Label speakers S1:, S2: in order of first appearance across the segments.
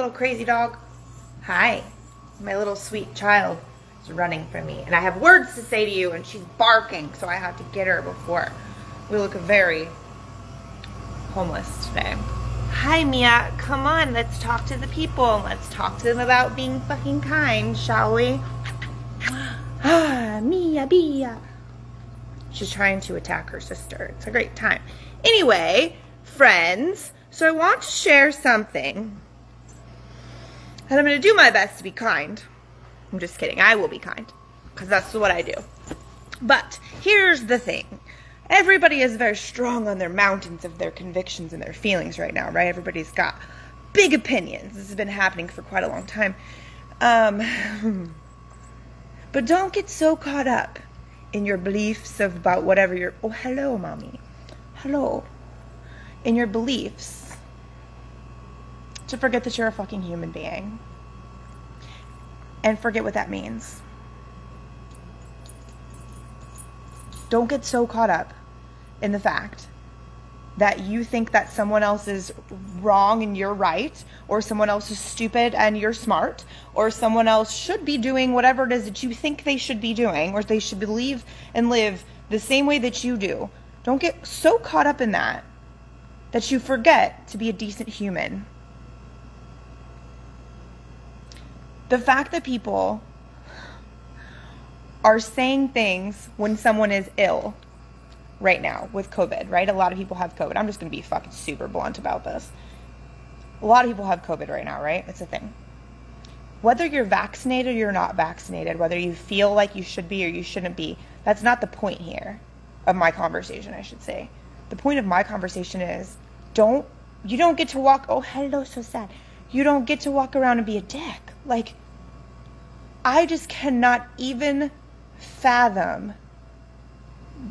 S1: little crazy dog. Hi. My little sweet child is running from me. And I have words to say to you, and she's barking, so I have to get her before we look very homeless today. Hi, Mia. Come on, let's talk to the people. Let's talk to them about being fucking kind, shall we? Ah, Mia, Bia. She's trying to attack her sister. It's a great time. Anyway, friends, so I want to share something. And I'm going to do my best to be kind. I'm just kidding. I will be kind. Because that's what I do. But here's the thing. Everybody is very strong on their mountains of their convictions and their feelings right now, right? Everybody's got big opinions. This has been happening for quite a long time. But don't get so caught up in your beliefs about whatever you're... Oh, hello, mommy. Hello. In your beliefs. To forget that you're a fucking human being. And forget what that means. Don't get so caught up in the fact that you think that someone else is wrong and you're right, or someone else is stupid and you're smart, or someone else should be doing whatever it is that you think they should be doing, or they should believe and live the same way that you do. Don't get so caught up in that you forget to be a decent human. The fact that people are saying things when someone is ill right now with COVID, right? A lot of people have COVID. I'm just going to be fucking super blunt about this. A lot of people have COVID right now, right? It's a thing. Whether you're vaccinated or you're not vaccinated, whether you feel like you should be or you shouldn't be, that's not the point here of my conversation, I should say. The point of my conversation is you don't get to walk, oh, hello, so sad. You don't get to walk around and be a dick. Like, I just cannot even fathom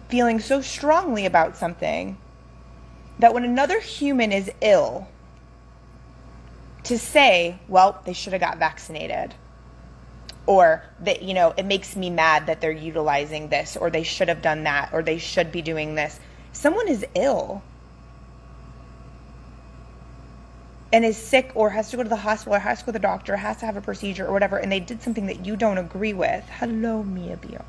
S1: feeling so strongly about something that when another human is ill, to say, well, they should have got vaccinated, or that, you know, it makes me mad that they're utilizing this, or they should have done that, or they should be doing this. Someone is ill and is sick, or has to go to the hospital, or has to go to the doctor, or has to have a procedure, or whatever, and they did something that you don't agree with. Hello, Mia Bio.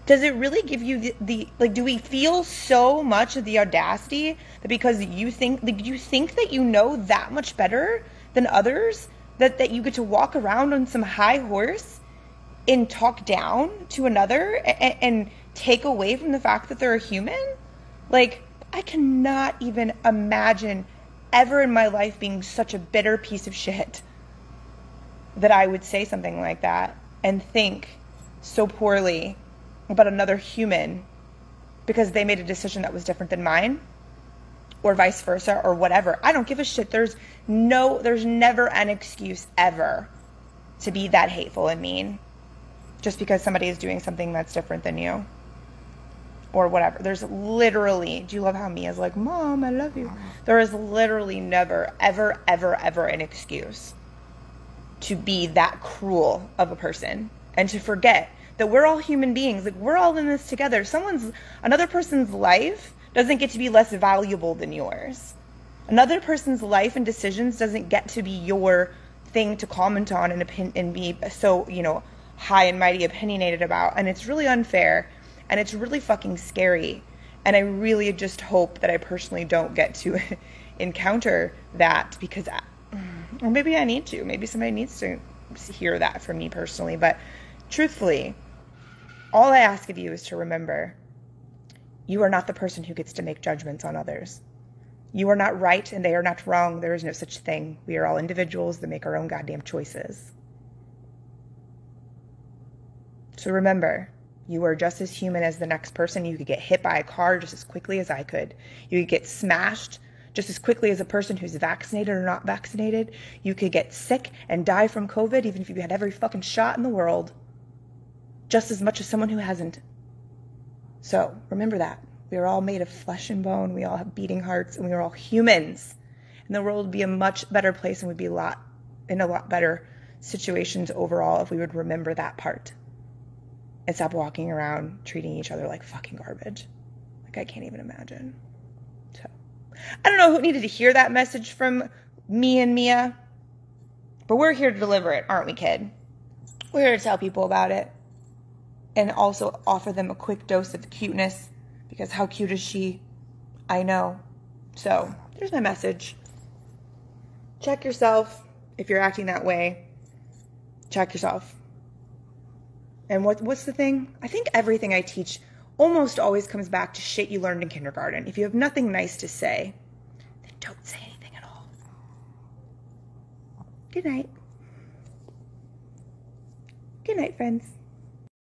S1: Does it really give you the like, do we feel so much of the audacity that because you think, like, you think that you know that much better than others, that you get to walk around on some high horse and talk down to another and take away from the fact that they're a human? Like, I cannot even imagine ever in my life being such a bitter piece of shit that I would say something like that and think so poorly about another human because they made a decision that was different than mine, or vice versa, or whatever. I don't give a shit. There's never an excuse ever to be that hateful and mean just because somebody is doing something that's different than you. Or whatever. There's literally, do you love how Mia's like, Mom, I love you? There is literally never, ever, ever, ever an excuse to be that cruel of a person and to forget that we're all human beings. Like, we're all in this together. Another person's life doesn't get to be less valuable than yours. Another person's life and decisions doesn't get to be your thing to comment on and be so, you know, high and mighty opinionated about. And it's really unfair. And it's really fucking scary. And I really just hope that I personally don't get to encounter that, because, or maybe I need to. Maybe somebody needs to hear that from me personally. But truthfully, all I ask of you is to remember, you are not the person who gets to make judgments on others. You are not right and they are not wrong. There is no such thing. We are all individuals that make our own goddamn choices. So remember, you are just as human as the next person. You could get hit by a car just as quickly as I could. You could get smashed just as quickly as a person who's vaccinated or not vaccinated. You could get sick and die from COVID, even if you had every fucking shot in the world, just as much as someone who hasn't. So remember that. We are all made of flesh and bone. We all have beating hearts, and we are all humans. And the world would be a much better place, and would be in a lot better situations overall if we would remember that part. And stop walking around treating each other like fucking garbage. Like, I can't even imagine. So, I don't know who needed to hear that message from me and Mia. But we're here to deliver it, aren't we, kid? We're here to tell people about it. And also offer them a quick dose of cuteness. Because how cute is she? I know. So, there's my message. Check yourself if you're acting that way. Check yourself. And what's the thing? I think everything I teach almost always comes back to shit you learned in kindergarten. If you have nothing nice to say, then don't say anything at all. Good night. Good night, friends.